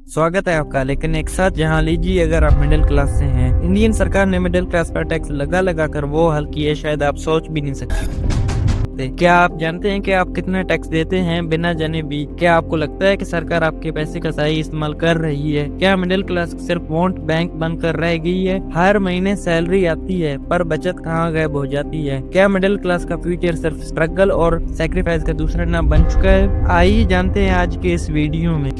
स्वागत है आपका। लेकिन एक साथ जहां लीजिए, अगर आप मिडिल क्लास से हैं, इंडियन सरकार ने मिडिल क्लास पर टैक्स लगा कर वो हल की है, शायद आप सोच भी नहीं सकते। क्या आप जानते हैं कि आप कितना टैक्स देते हैं बिना जाने भी? क्या आपको लगता है कि सरकार आपके पैसे का सही इस्तेमाल कर रही है? क्या मिडिल क्लास सिर्फ वोट बैंक बनकर रह गई है? हर महीने सैलरी आती है पर बचत कहाँ गायब हो जाती है? क्या मिडिल क्लास का फ्यूचर सिर्फ स्ट्रगल और सेक्रीफाइस का दूसरा नाम बन चुका है? आइए जानते हैं आज के इस वीडियो में।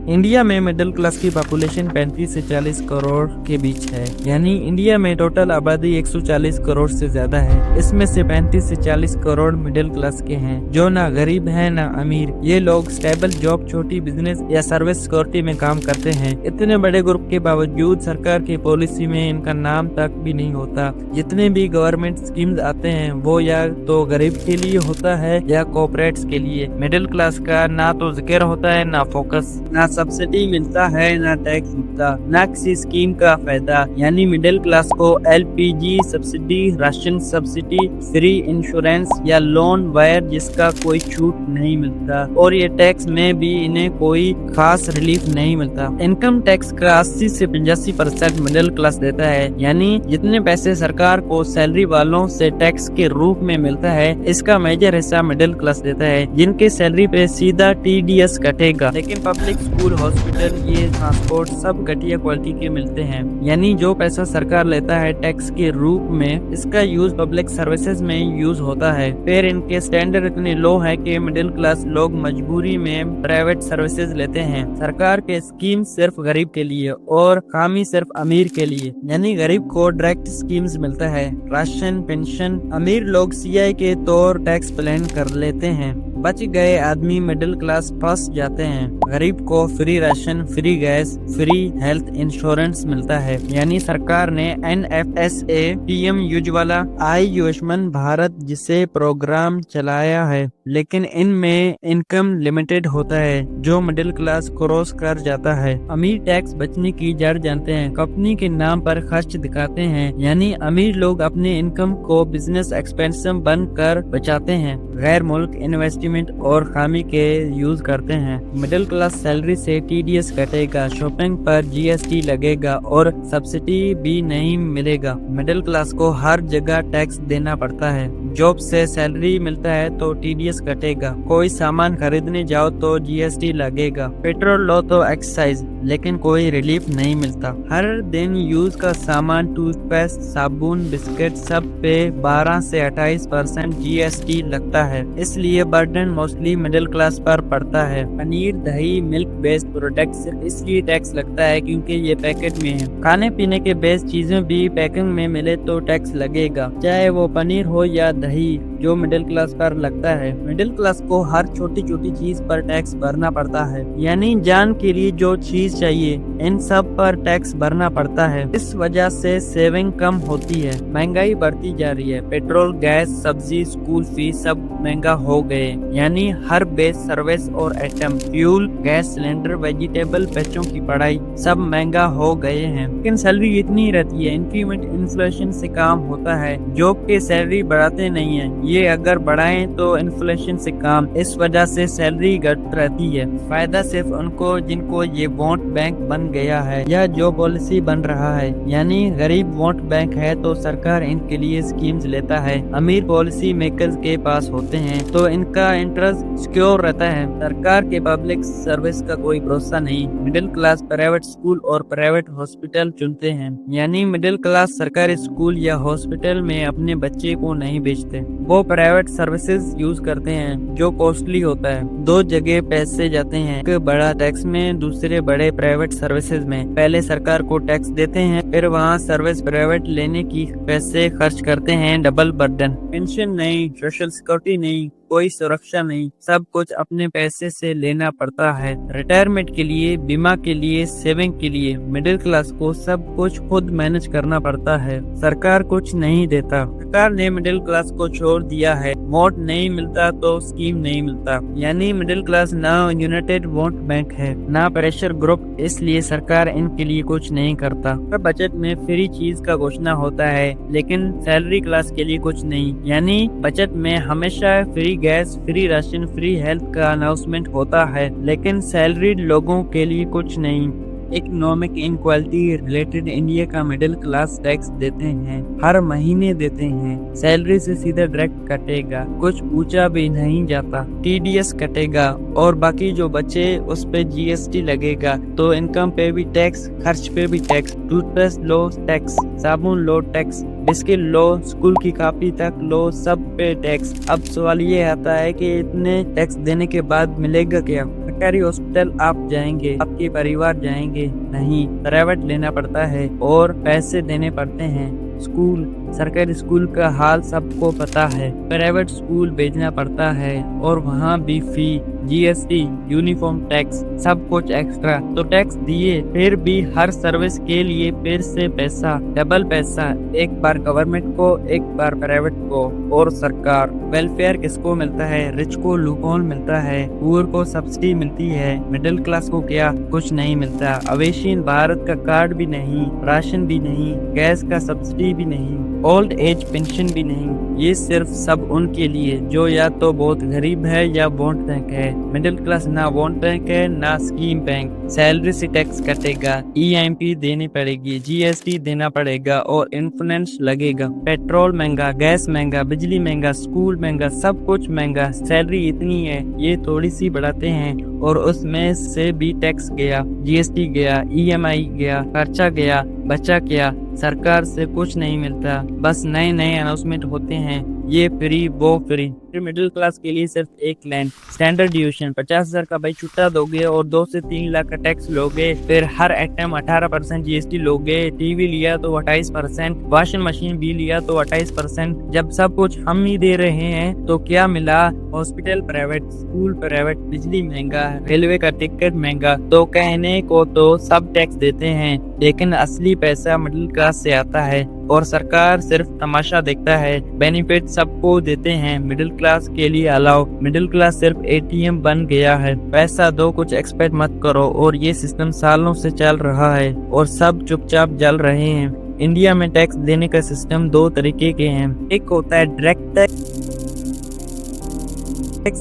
इंडिया में मिडिल क्लास की पॉपुलेशन 35 से 40 करोड़ के बीच है। यानी इंडिया में टोटल आबादी 140 करोड़ से ज्यादा है। इसमें से 35 से 40 करोड़ मिडिल क्लास के हैं, जो ना गरीब हैं ना अमीर। ये लोग स्टेबल जॉब, छोटी बिजनेस या सर्विस सिक्योरिटी में काम करते हैं। इतने बड़े ग्रुप के बावजूद सरकार की पॉलिसी में इनका नाम तक भी नहीं होता। जितने भी गवर्नमेंट स्कीम्स आते हैं वो या तो गरीब के लिए होता है या कॉर्पोरेट्स के लिए। मिडिल क्लास का ना तो जिक्र होता है, ना फोकस, ना सब्सिडी मिलता है, ना टैक्स मिलता, ना किसी स्कीम का फायदा। यानी मिडिल क्लास को LPG subsidy, ration subsidy, free insurance या लोन वायर जिसका कोई छूट नहीं मिलता, और ये टैक्स में भी इन्हें कोई खास रिलीफ नहीं मिलता। इनकम टैक्स का 80 से 85% मिडिल क्लास देता है। यानी जितने पैसे सरकार को सैलरी वालों से टैक्स के रूप में मिलता है, इसका मेजर हिस्सा मिडिल क्लास देता है, जिनके सैलरी पे सीधा टीडीएस कटेगा। लेकिन पब्लिक स्कूल, हॉस्पिटल, ये ट्रांसपोर्ट सब घटिया क्वालिटी के मिलते हैं। यानी जो पैसा सरकार लेता है टैक्स के रूप में, इसका यूज पब्लिक सर्विसेज में यूज होता है। फिर इनके स्टैंडर्ड इतने लो है कि मिडिल क्लास लोग मजबूरी में प्राइवेट सर्विसेज लेते हैं। सरकार के स्कीम सिर्फ गरीब के लिए और खामी सिर्फ अमीर के लिए। यानी गरीब को डायरेक्ट स्कीम्स मिलता है, राशन, पेंशन। अमीर लोग सीआई के तौर टैक्स प्लान कर लेते हैं। बच गए आदमी मिडिल क्लास फंस जाते हैं। गरीब को free ration, free gas, free health insurance मिलता है। यानी सरकार ने एनएफएसए, पीएम उज्ज्वला, आयुष्मान भारत जिसे प्रोग्राम चलाया है, लेकिन इनमें इनकम लिमिटेड होता है जो मिडिल क्लास क्रॉस कर जाता है। अमीर टैक्स बचने की जड़ जानते हैं, कंपनी के नाम पर खर्च दिखाते हैं। यानी अमीर लोग अपने इनकम को बिजनेस एक्सपेंशन बनकर बचाते हैं, गैर मुल्क इन्वेस्टमेंट और खामी के यूज करते हैं। मिडिल क्लास सैलरी से टीडीएस कटेगा, शॉपिंग पर जीएसटी लगेगा और सब्सिडी भी नहीं मिलेगा। मिडिल क्लास को हर जगह टैक्स देना पड़ता है। जॉब से सैलरी मिलता है तो टीडीएस कटेगा, कोई सामान खरीदने जाओ तो जीएसटी लगेगा, पेट्रोल लो तो एक्साइज, लेकिन कोई रिलीफ नहीं मिलता। हर दिन यूज का सामान, टूथपेस्ट, साबुन, बिस्किट सब पे 12 से 28% जीएसटी लगता है। इसलिए बर्डन मोस्टली मिडिल क्लास पर पड़ता है। पनीर, दही, मिल्क बेस्ड प्रोडक्ट सिर्फ इसलिए टैक्स लगता है क्योंकि ये पैकेट में है। खाने पीने के बेस्ड चीजें भी पैकिंग में मिले तो टैक्स लगेगा, चाहे वो पनीर हो या दही, जो मिडिल क्लास पर लगता है। मिडिल क्लास को हर छोटी छोटी चीज पर टैक्स भरना पड़ता है। यानी जान के लिए जो चीज चाहिए, इन सब पर टैक्स भरना पड़ता है। इस वजह से सेविंग कम होती है, महंगाई बढ़ती जा रही है। पेट्रोल, गैस, सब्जी, स्कूल फीस सब महंगा हो गए। यानी हर बेस, सर्विस और item, fuel, gas cylinder, vegetable, बच्चों की पढ़ाई सब महंगा हो गए हैं। लेकिन सैलरी इतनी रहती है, इंक्रीमेंट इन्फ्लेशन से काम होता है। जॉब के सैलरी बढ़ाते नहीं है, ये अगर बढ़ाएं तो इन्फ्लेशन से काम। इस वजह से सैलरी घट रहती है। फायदा सिर्फ उनको जिनको ये वोट बैंक बन गया है या जो पॉलिसी बन रहा है। यानी गरीब वोट बैंक है तो सरकार इनके लिए स्कीम्स लेता है। अमीर पॉलिसी मेकर्स के पास होते हैं तो इनका इंटरेस्ट सिक्योर रहता है। सरकार के पब्लिक सर्विस का कोई भरोसा नहीं। मिडिल क्लास प्राइवेट स्कूल और प्राइवेट हॉस्पिटल चुनते हैं। यानी मिडिल क्लास सरकारी स्कूल या हॉस्पिटल में अपने बच्चे को नहीं भेजते, वो प्राइवेट सर्विसेज यूज करते हैं जो कॉस्टली होता है। दो जगह पैसे जाते हैं, एक बड़ा टैक्स में, दूसरे बड़े प्राइवेट सर्विसेज में। पहले सरकार को टैक्स देते हैं, फिर वहाँ सर्विस प्राइवेट लेने की पैसे खर्च करते हैं, डबल बर्डन। पेंशन नहीं, सोशल सिक्योरिटी नहीं, कोई सुरक्षा नहीं, सब कुछ अपने पैसे से लेना पड़ता है। रिटायरमेंट के लिए, बीमा के लिए, सेविंग के लिए मिडिल क्लास को सब कुछ खुद मैनेज करना पड़ता है। सरकार कुछ नहीं देता। सरकार ने मिडिल क्लास को छोड़ दिया है। वोट नहीं मिलता तो स्कीम नहीं मिलता। यानी मिडिल क्लास ना यूनाइटेड वोट बैंक है, ना प्रेशर ग्रुप, इसलिए सरकार इनके लिए कुछ नहीं करता। बजट में फ्री चीज का घोषणा होता है, लेकिन सैलरी क्लास के लिए कुछ नहीं। यानी बजट में हमेशा free gas, free ration, free health का अनाउंसमेंट होता है, लेकिन सैलरीड लोगों के लिए कुछ नहीं। इकोनॉमिक इनक्वालिटी रिलेटेड इंडिया का मिडिल क्लास टैक्स देते हैं, हर महीने देते हैं। सैलरी से सीधा डायरेक्ट कटेगा, कुछ पूछा भी नहीं जाता। टीडीएस कटेगा और बाकी जो बचे उस पे जीएसटी लगेगा। तो इनकम पे भी टैक्स, खर्च पे भी टैक्स, टूथपेस्ट लो टैक्स, साबुन लो टैक्स, बिस्किट लो, स्कूल की कॉपी तक लो, सब पे टैक्स। अब सवाल ये आता है कि इतने टैक्स देने के बाद मिलेगा क्या? सरकारी हॉस्पिटल आप जाएंगे, आपके परिवार जाएंगे नहीं, प्राइवेट लेना पड़ता है और पैसे देने पड़ते हैं। स्कूल, सरकारी स्कूल का हाल सबको पता है, प्राइवेट स्कूल भेजना पड़ता है और वहाँ भी फी, जीएसटी, यूनिफॉर्म टैक्स, सब कुछ एक्स्ट्रा। तो टैक्स दिए फिर भी हर सर्विस के लिए फिर से पैसा, डबल पैसा, एक बार गवर्नमेंट को, एक बार प्राइवेट को। और सरकार वेलफेयर किसको मिलता है? रिच को लूपहोल मिलता है, पुअर को सब्सिडी मिलती है, मिडिल क्लास को क्या? कुछ नहीं मिलता। आयुष्मान भारत का कार्ड भी नहीं, राशन भी नहीं, गैस का सब्सिडी भी नहीं, ओल्ड एज पेंशन भी नहीं। ये सिर्फ सब उनके लिए जो या तो बहुत गरीब है या वोट बैंक है। मिडिल क्लास ना वोट बैंक है ना स्कीम बैंक। सैलरी से टैक्स कटेगा, ईएमपी देनी पड़ेगी, जीएसटी देना पड़ेगा और इंश्योरेंस लगेगा। पेट्रोल महंगा, गैस महंगा, बिजली महंगा, स्कूल महंगा, सब कुछ महंगा। सैलरी इतनी है, ये थोड़ी सी बढ़ाते हैं और उसमें से भी टैक्स गया, जीएसटी गया, ईएमआई गया, खर्चा गया, बचा क्या? सरकार से कुछ नहीं मिलता, बस नए नए अनाउंसमेंट होते हैं, ये फ्री वो फ्री। फिर मिडिल क्लास के लिए सिर्फ एक लैंड, स्टैंडर्ड डिविजन। 50,000 का भाई छुट्टा दोगे और 2 से 3 लाख का टैक्स लोगे। फिर हर आइटम 18% जीएसटी लोगे। टीवी लिया तो 28%, वॉशिंग मशीन भी लिया तो 28%। जब सब कुछ हम ही दे रहे हैं तो क्या मिला? हॉस्पिटल प्राइवेट, स्कूल प्राइवेट, बिजली महंगा, रेलवे का टिकट महंगा। तो कहने को तो सब टैक्स देते हैं, लेकिन असली पैसा मिडिल क्लास से आता है और सरकार सिर्फ तमाशा देखता है। बेनिफिट सबको देते हैं, मिडिल क्लास के लिए अलाउ। मिडिल क्लास सिर्फ एटीएम बन गया है, पैसा दो, कुछ एक्सपेक्ट मत करो। और ये सिस्टम सालों से चल रहा है और सब चुपचाप जल रहे हैं। इंडिया में टैक्स देने का सिस्टम 2 तरीके के हैं, एक होता है डायरेक्ट टैक्स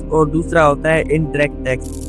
और दूसरा होता है इनडायरेक्ट टैक्स।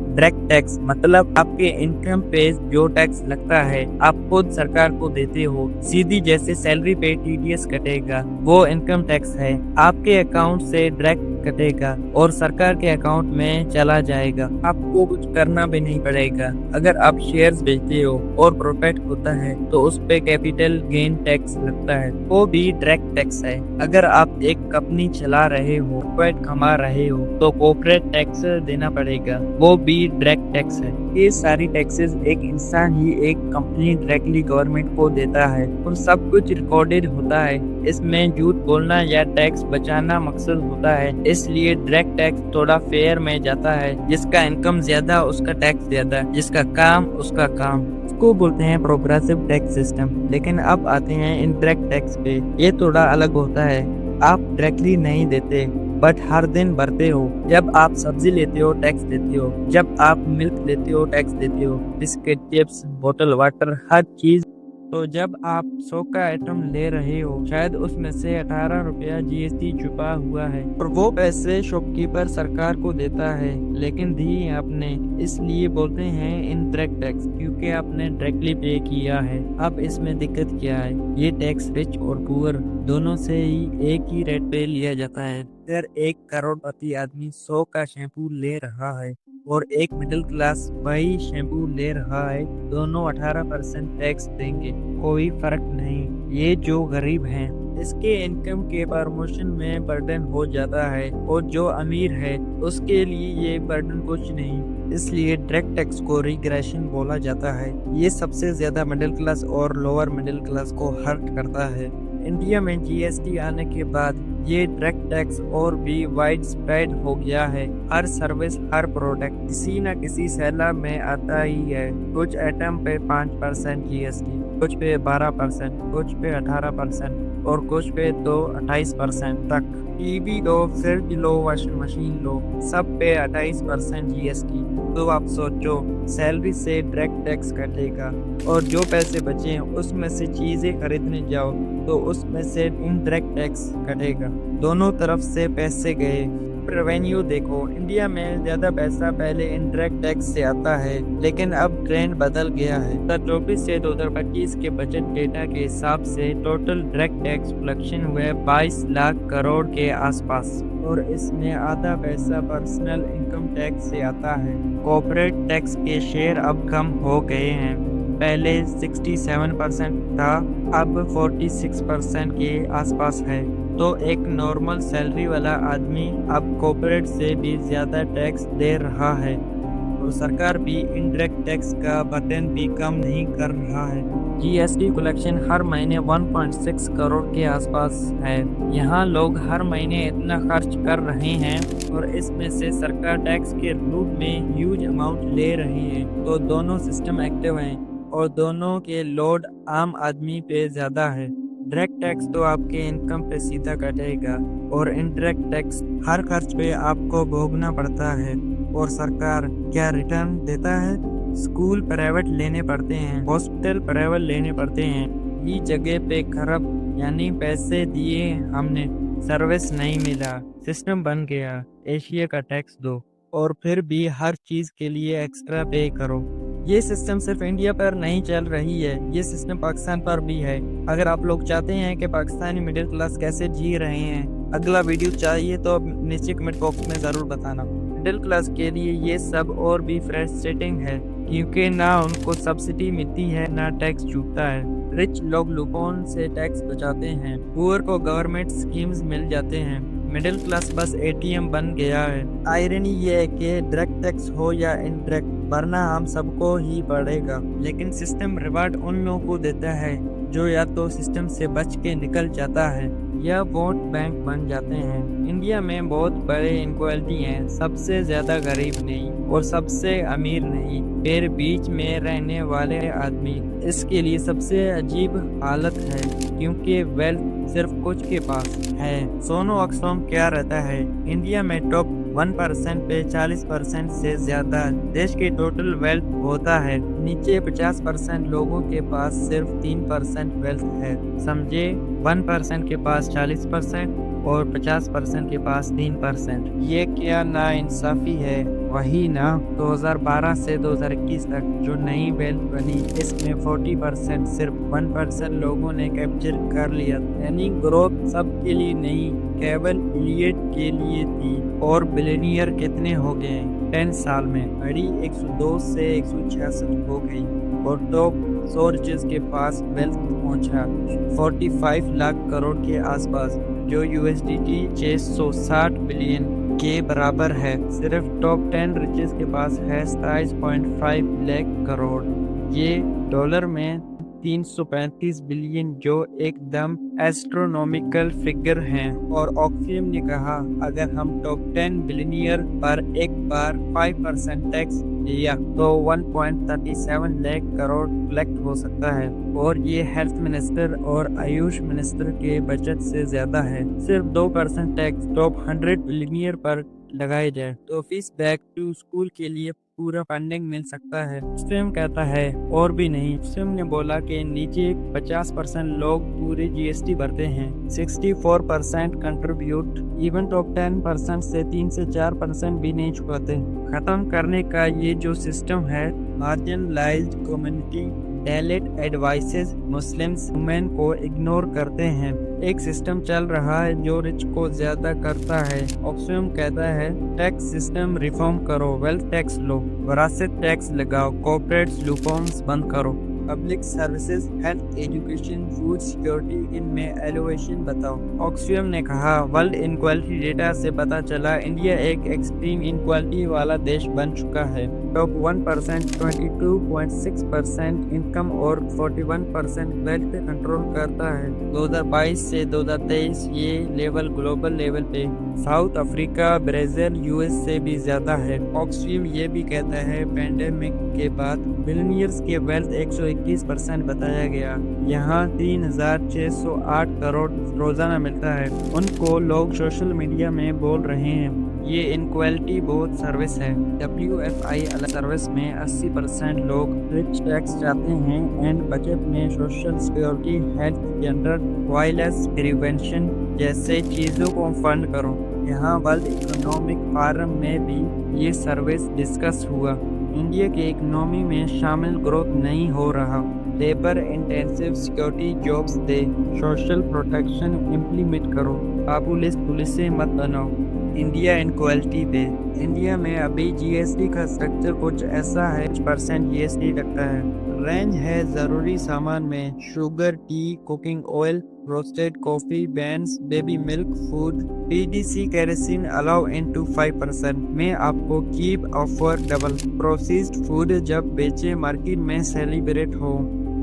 डायरेक्ट टैक्स मतलब आपके इनकम पे जो टैक्स लगता है आप खुद सरकार को देते हो, सीधी जैसे सैलरी पे टीडीएस कटेगा, वो इनकम टैक्स है। आपके अकाउंट से डायरेक्ट कटेगा और सरकार के अकाउंट में चला जाएगा, आपको कुछ करना भी नहीं पड़ेगा। अगर आप शेयर्स बेचते हो और प्रॉफिट होता है तो उस पे कैपिटल गेन टैक्स लगता है, वो भी डायरेक्ट टैक्स है। अगर आप एक कंपनी चला रहे हो, प्रॉफिट कमा रहे हो तो कॉर्पोरेट टैक्स देना पड़ेगा, वो भी डायरेक्ट टैक्स है। ये सारी टैक्सेस एक इंसान ही एक कंपनी डायरेक्टली गवर्नमेंट को देता है और सब कुछ रिकॉर्डेड होता है। इसमें झूठ बोलना या टैक्स बचाना मकसद होता है, इसलिए डायरेक्ट टैक्स थोड़ा फेयर में जाता है। जिसका इनकम ज्यादा उसका टैक्स ज्यादा, जिसका काम उसका काम। इसको बोलते हैं प्रोग्रेसिव टैक्स सिस्टम। लेकिन अब आते हैं इनडायरेक्ट टैक्स पे। ये थोड़ा अलग होता है, आप डायरेक्टली नहीं देते बट हर दिन भरते हो। जब आप सब्जी लेते हो टैक्स देते हो, जब आप मिल्क लेते हो टैक्स देते हो, बिस्किट, चिप्स, बोतल वाटर, हर चीज। तो जब आप 100 का आइटम ले रहे हो, शायद उसमें से 18 रुपया जीएसटी छुपा हुआ है और वो पैसे शॉपकीपर सरकार को देता है, लेकिन दिए आपने, इसलिए बोलते हैं इनडायरेक्ट टैक्स, क्योंकि आपने डायरेक्टली पे किया है। अब इसमें दिक्कत क्या है? ये टैक्स रिच और पुअर दोनों से ही एक ही रेट पे लिया जाता है। अगर 1 करोड़पति आदमी 100 का शैम्पू ले रहा है और एक मिडिल क्लास वही शैम्पू ले रहा है, दोनों 18% टैक्स देंगे, कोई फर्क नहीं। ये जो गरीब हैं इसके इनकम के प्रमोशन में बर्डन हो जाता है और जो अमीर है उसके लिए ये बर्डन कुछ नहीं, इसलिए डायरेक्ट टैक्स को रिग्रेशन बोला जाता है। ये सबसे ज्यादा मिडिल क्लास और लोअर मिडिल क्लास को हर्ट करता है। इंडिया में जीएसटी आने के बाद ये डायरेक्ट टैक्स और भी वाइड स्प्रेड हो गया है। हर सर्विस, हर प्रोडक्ट किसी न किसी सैलाब में आता ही है। कुछ आइटम पे 5% जीएसटी, कुछ पे 12%, कुछ पे 18% और कुछ पे तो 28% तक। टीवी लो, फ्रिज लो, वॉशिंग मशीन लो, सब पे 28% जीएसटी। तो आप सोचो, सैलरी से डायरेक्ट टैक्स कटेगा और जो पैसे बचे उसमें से चीजें खरीदने जाओ तो उसमें से इनडायरेक्ट टैक्स कटेगा। दोनों तरफ से पैसे गए। रेवेन्यू देखो, इंडिया में ज्यादा पैसा पहले इनडायरेक्ट टैक्स से आता है, लेकिन अब ट्रेंड बदल गया है। 2024 से 2025 के बजट डेटा के हिसाब से टोटल डायरेक्ट टैक्स कलेक्शन हुए 22 लाख करोड़ के आसपास, और इसमें आधा पैसा पर्सनल इनकम टैक्स से आता है। कॉर्पोरेट टैक्स के शेयर अब कम हो गए हैं, पहले 67% था, अब 46% के आसपास है। तो एक नॉर्मल सैलरी वाला आदमी अब कॉर्पोरेट से भी ज्यादा टैक्स दे रहा है, और सरकार भी इनडायरेक्ट टैक्स का बर्डन भी कम नहीं कर रहा है। जीएसटी कलेक्शन हर महीने 1.6 करोड़ के आसपास है। यहाँ लोग हर महीने इतना खर्च कर रहे हैं, और इसमें से सरकार टैक्स के रूप में ह्यूज अमाउंट ले रही है। तो दोनों सिस्टम एक्टिव हैं, और दोनों के लोड आम आदमी पे ज्यादा है। डायरेक्ट टैक्स तो आपके इनकम पे सीधा कटेगा, और इनडायरेक्ट टैक्स हर खर्च पे आपको भोगना पड़ता है। और सरकार क्या रिटर्न देता है? स्कूल प्राइवेट लेने पड़ते हैं, हॉस्पिटल प्राइवेट लेने पड़ते हैं। ये जगह पे खर्च, यानी पैसे दिए हमने, सर्विस नहीं मिला, सिस्टम बन गया, एशिया का टैक्स दो, और फिर भी हर चीज के लिए एक्स्ट्रा पे करो। ये सिस्टम सिर्फ इंडिया पर नहीं चल रही है, ये सिस्टम पाकिस्तान पर भी है। अगर आप लोग चाहते हैं कि पाकिस्तानी मिडिल क्लास कैसे जी रहे हैं, अगला वीडियो चाहिए तो नीचे कमेंट बॉक्स में ज़रूर बताना। मिडिल क्लास के लिए ये सब और भी फ्रस्ट्रेटिंग है, क्योंकि ना उनको सब्सिडी मिलती है, ना टैक्स चूकता है। रिच लोग लूपहोल से टैक्स बचाते हैं, पुअर को गवर्नमेंट स्कीम्स मिल जाते हैं, मिडिल क्लास बस एटीएम बन गया है। आयरनी ये है कि डायरेक्ट टैक्स हो या इनडायरेक्ट, भरना हम सबको ही पड़ेगा, लेकिन सिस्टम रिवार्ड उन लोगों को देता है जो या तो सिस्टम से बच के निकल जाता है या वोट बैंक बन जाते हैं। इंडिया में बहुत बड़े इनक्वालिटी हैं, सबसे ज्यादा गरीब नहीं और सबसे अमीर नहीं, फिर बीच में रहने वाले आदमी। इसके लिए सबसे अजीब हालत है, क्योंकि वेल्थ सिर्फ कुछ के पास है। सोनो अक्सोम क्या रहता है, इंडिया में टॉप 1% पे 40% से ज्यादा देश की टोटल वेल्थ होता है, नीचे 50% लोगों के पास सिर्फ 3% वेल्थ है। समझे, 1% के पास 40% और 50% के पास 3%। ये क्या नाइंसाफी है। वही ना, 2012 से 2021 तक जो नई वेल्थ बनी, इसमें 40% सिर्फ 1% लोगों ने कैप्चर कर लिया। यानी ग्रोथ सबके लिए नहीं, केवल इलियट के लिए थी। और बिलियनियर कितने हो गए 10 साल में? बड़ी 102 से 166 हो गई, और टॉप 100 रिचेस के पास वेल्थ पहुंचा 45 लाख करोड़ के आसपास, जो USDT 660 बिलियन के बराबर है। सिर्फ टॉप 10 रिचेस के पास है 27.5 लाख करोड़, ये डॉलर में 335 बिलियन, जो एकदम एस्ट्रोनॉमिकल फिगर हैं। और ऑक्सियम ने कहा, अगर हम टॉप 10 बिलियनियर पर एक बार 5% टैक्स लिया तो 1.37 लाख करोड़ कलेक्ट हो सकता है, और ये हेल्थ मिनिस्टर और आयुष मिनिस्टर के बजट से ज्यादा है। सिर्फ 2% टैक्स टॉप 100 बिलियनियर पर लगाए जाए तो फीस बैक टू स्कूल के लिए पूरा फंडिंग मिल सकता है। स्विम कहता है और भी नहीं। स्विम ने बोला कि नीचे 50% लोग पूरे GST भरते हैं, 64% कंट्रीब्यूट, इवन टॉप 10% से 3 से 4% भी नहीं चुकाते। खत्म करने का ये जो सिस्टम है, marginalised community, delete advices, Muslims, women को इग्नोर करते हैं। एक सिस्टम चल रहा है जो रिच को ज्यादा करता है। ऑक्सियम कहता है, टैक्स सिस्टम रिफॉर्म करो, वेल्थ टैक्स लो, विरासत टैक्स लगाओ, कॉर्पोरेट लूपहोल्स बंद करो, public services, health, education, food security, इनमें एलोवेशन बताओ। ऑक्सियम ने कहा, वर्ल्ड इनक्वालिटी डेटा से पता चला इंडिया एक एक्सट्रीम इनक्वालिटी वाला देश बन चुका है। टॉप 1% 22.6% इनकम और 41% वेल्थ कंट्रोल करता है। 2022 से 2023 ये लेवल ग्लोबल लेवल पे साउथ अफ्रीका, ब्राजील, US से भी ज्यादा है। ऑक्सियम ये भी कहता है, पेंडेमिक के बाद बिलियनियर्स के वेल्थ 121% बताया गया। यहाँ 3608 करोड़ रोजाना मिलता है। उनको लोग सोशल मीडिया में बोल रहे हैं। ये इनक्वालिटी बहुत सर्विस है। WFI अलग सर्विस में 80% लोग रिच टैक्स चाहते हैं एंड बजट में social security, health, gender violence prevention जैसे चीज़ों को फंड करो। यहाँ वर्ल्ड इकोनॉमिक फोरम में भी ये सर्विस डिस्कस हुआ। इंडिया के इकोनॉमी में शामिल ग्रोथ नहीं हो रहा। Labour intensive security jobs they, social protection implement करो, पॉपुलिस्ट पुलिस से मत बनाओ, इंडिया इनक्वालिटी दे। इंडिया में अभी जीएसटी का स्ट्रक्चर कुछ ऐसा है, 5% जीएसटी लगता है। रेंज है ज़रूरी सामान में sugar, tea, cooking oil, roasted coffee, beans, baby milk, food, PDC kerosene allow into 5% में आपको keep offer double processed food जब बेचे मार्केट में सेलिब्रेट हो,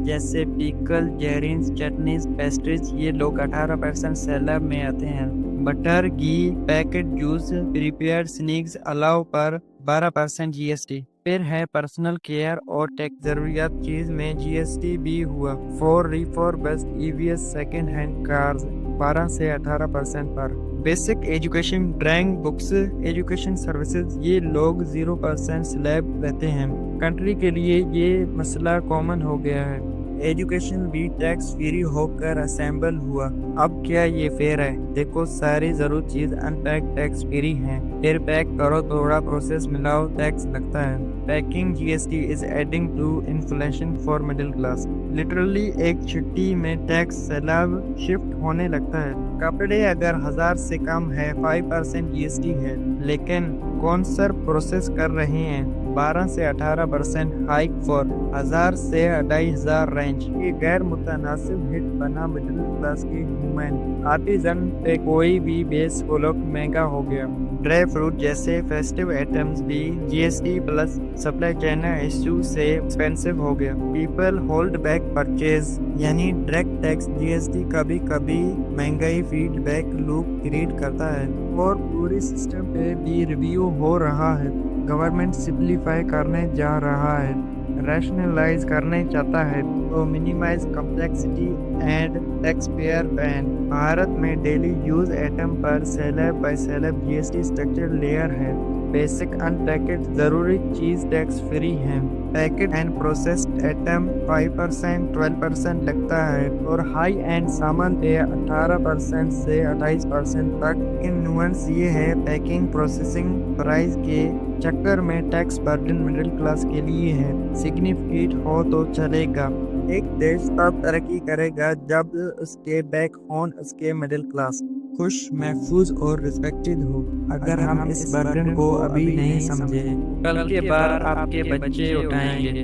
जैसे पिकल, जेरिन्स, चटनीज, पेस्ट्रीज, ये लोग 18% सेलर में आते हैं। बटर, घी, पैकेट जूस, प्रिपेयर्ड स्नैक्स अलाउ पर 12% जीएसटी। फिर है पर्सनल केयर और टेक जरूरियात चीज में जीएसटी भी हुआ। For refurbished EVs, second hand cars 12 से 18% पर। Basic education, drawing books, education services, ये लोग 0% स्लैब रहते हैं। कंट्री के लिए ये मसला कॉमन हो गया है। एजुकेशन भी टैक्स फ्री होकर असेंबल हुआ। अब क्या ये फेयर है? देखो सारी जरूर चीज अनपैक टैक्स फ्री हैं। फिर पैक करो, थोड़ा प्रोसेस मिलाओ, टैक्स लगता है। Packing GST is adding to inflation for middle class. Literally एक छुट्टी में टैक्स स्लैब शिफ्ट होने लगता है। कपड़े अगर 1000 से कम है 5% जीएसटी है, लेकिन कौन सर प्रोसेस कर रहे हैं 12 से 18% हाइक फॉर 1000 से 2500 रेंज। ये गैर मुतनासिब हिट बना मिडिल क्लास की ह्यूमन आर्टिजन पे। कोई भी बेस प्रोडक्ट महंगा हो गया। ड्राई फ्रूट जैसे फेस्टिव आइटम्स भी GST plus supply chain issue से एक्सपेंसिव हो गया। पीपल होल्ड बैक परचेज, यानी डायरेक्ट टैक्स जीएसटी कभी कभी महंगाई फीडबैक लूप क्रिएट करता है और पूरी सिस्टम पे भी रिव्यू हो रहा है। गवर्नमेंट सिंप्लीफाई करने जा रहा है, रैशनलाइज करने चाहता है तो minimise complexity and tax payer ban. भारत में डेली यूज आइटम पर slab by slab GST structure layer है। बेसिक अनपैकेट जरूरी चीज टैक्स फ्री है। पैकेट एंड प्रोसेस्ड आइटम 5% 12% लगता है और हाई एंड सामान पे 18% से 28% तक। इन नुआंस ये है, पैकिंग प्रोसेसिंग प्राइस के चक्कर में टैक्स बर्डन मिडिल क्लास के लिए है। सिग्निफिकेंट हो तो चलेगा। एक देश तब तरक्की करेगा जब उसके बैक ऑन उसके मिडिल क्लास खुश, महफूज और रिस्पेक्टेड हो। अगर हम इस बर्डन को अभी नहीं समझे, कल के बाद आपके बच्चे उठाएंगे।